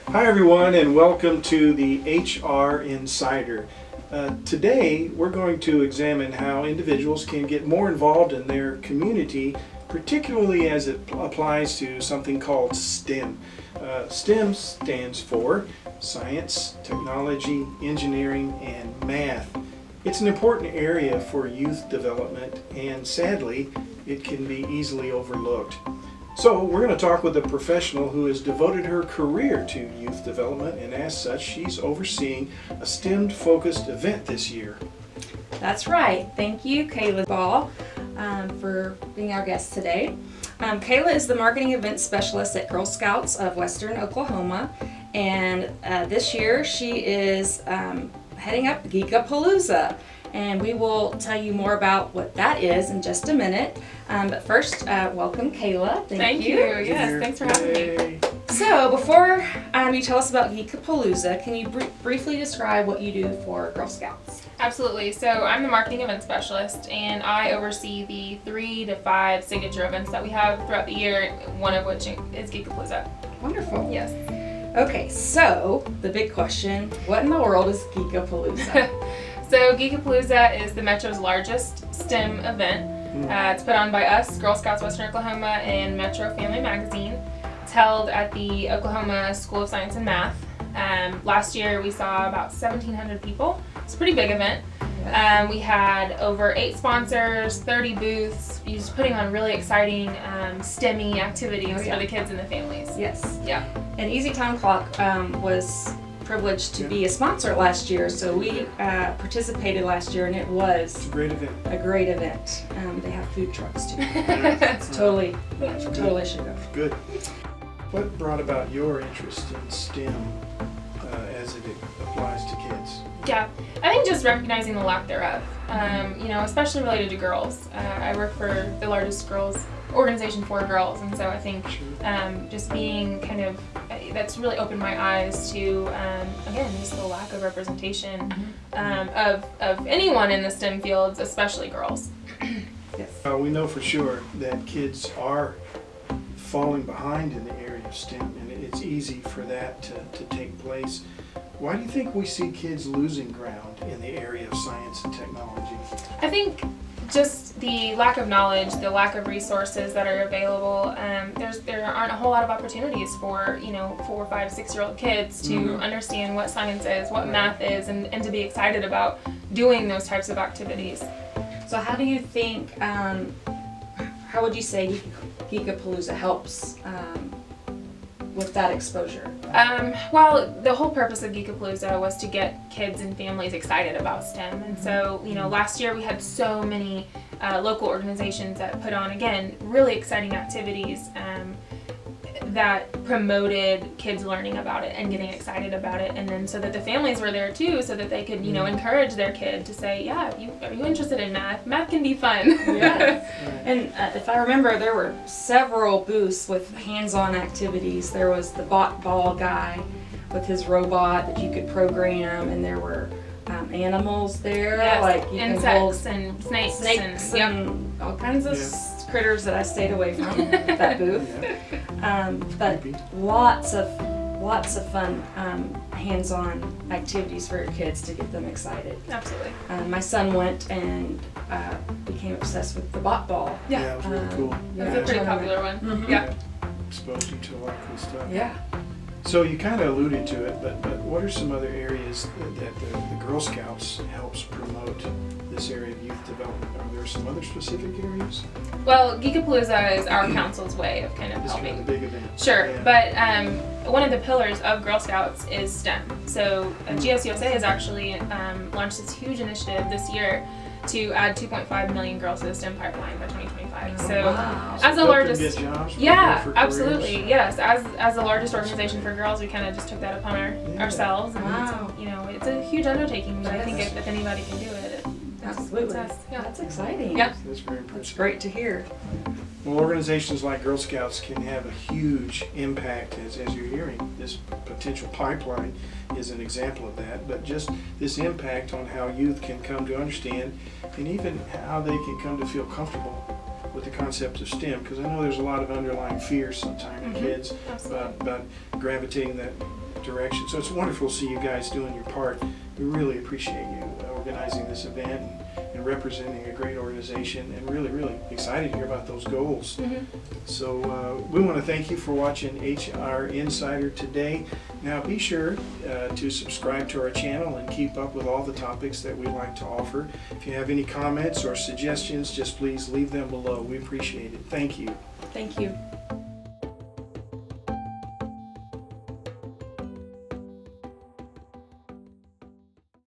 Hi everyone, and welcome to the HR Insider. Today we're going to examine how individuals can get more involved in their community, particularly as it applies to something called STEM. STEM stands for Science, Technology, Engineering, and Math. It's an important area for youth development, and sadly it can be easily overlooked. So we're going to talk with a professional who has devoted her career to youth development, and as such she's overseeing a STEM-focused event this year. That's right. Thank you, Kayla Ball, for being our guest today. Kayla is the marketing event specialist at Girl Scouts of Western Oklahoma, and this year she is heading up Geek-a-palooza. And we will tell you more about what that is in just a minute. But first, welcome, Kayla. Thank you. Yes, thanks for having me. So before you tell us about Geek-a-palooza, can you briefly describe what you do for Girl Scouts? Absolutely. So I'm the marketing event specialist, and I oversee the 3 to 5 signature events that we have throughout the year, one of which is Geek-a-palooza. Wonderful. Yes. Okay, so the big question, what in the world is Geek-a-palooza? So Geek-a-palooza is the Metro's largest STEM event. It's put on by us, Girl Scouts Western Oklahoma, and Metro Family Magazine. It's held at the Oklahoma School of Science and Math. Last year we saw about 1,700 people. It's a pretty big event. We had over 8 sponsors, 30 booths, just putting on really exciting STEM-y activities for the kids and the families. Yes. Yeah. And Easy Time Clock was privileged to be a sponsor last year, so we participated last year, and it was a great event. They have food trucks too. It's totally should go. Good. What brought about your interest in STEM as it applies to kids? Yeah, I think just recognizing the lack thereof, especially related to girls. I work for the largest girls organization for girls, and so I think just being kind of, that's really opened my eyes to, again, just the lack of representation of anyone in the STEM fields, especially girls. Yes. We know for sure that kids are falling behind in the area of STEM, and it's easy for that to take place. Why do you think we see kids losing ground in the area of science and technology? I think just the lack of knowledge, the lack of resources that are available. There aren't a whole lot of opportunities for 4, 5, 6-year-old kids to understand what science is, what math is, and to be excited about doing those types of activities. So how do you think, how would you say Geek-a-palooza helps with that exposure? Well, the whole purpose of Geek-a-palooza was to get kids and families excited about STEM, and so last year we had so many local organizations that put on, again, really exciting activities that promoted kids learning about it and getting excited about it, and then so that the families were there too, so that they could encourage their kid to say, yeah, are you interested in math? Math can be fun. Yes. And if I remember, there were several booths with hands-on activities. There was the ball guy with his robot that you could program, and there were animals there, like you insects and snakes and all kinds of critters that I stayed away from that booth. But lots of fun hands-on activities for your kids to get them excited. Absolutely. My son went and became obsessed with the bot ball. Yeah, it was really cool. That's a pretty popular one. Yeah. Exposed you to a lot of cool stuff. Yeah. So you kind of alluded to it, but what are some other areas that the Girl Scouts helps promote this area of youth development? Are there some other specific areas? Well, Geek-a-palooza is our council's way of kind of helping. Kind of a big event. Sure, but one of the pillars of Girl Scouts is STEM. So GSUSA has actually launched this huge initiative this year to add 2.5 million girls to the STEM pipeline by 2025. As the largest, absolutely, yes. As the largest organization for girls, we kind of just took that upon ourselves, and it's a huge undertaking. But I think if anybody can do it, absolutely, that's exciting. Yeah, that's very impressive. That's great to hear. Well, organizations like Girl Scouts can have a huge impact, as you're hearing. This potential pipeline is an example of that, but just this impact on how youth can come to understand, and even how they can come to feel comfortable with the concept of STEM, because I know there's a lot of underlying fears sometimes in kids about gravitating direction. So it's wonderful to see you guys doing your part. We really appreciate you organizing this event and representing a great organization, and really, really excited to hear about those goals. So we want to thank you for watching HR Insider today. Now be sure to subscribe to our channel and keep up with all the topics that we like to offer. If you have any comments or suggestions, just please leave them below. We appreciate it. Thank you. Thank you.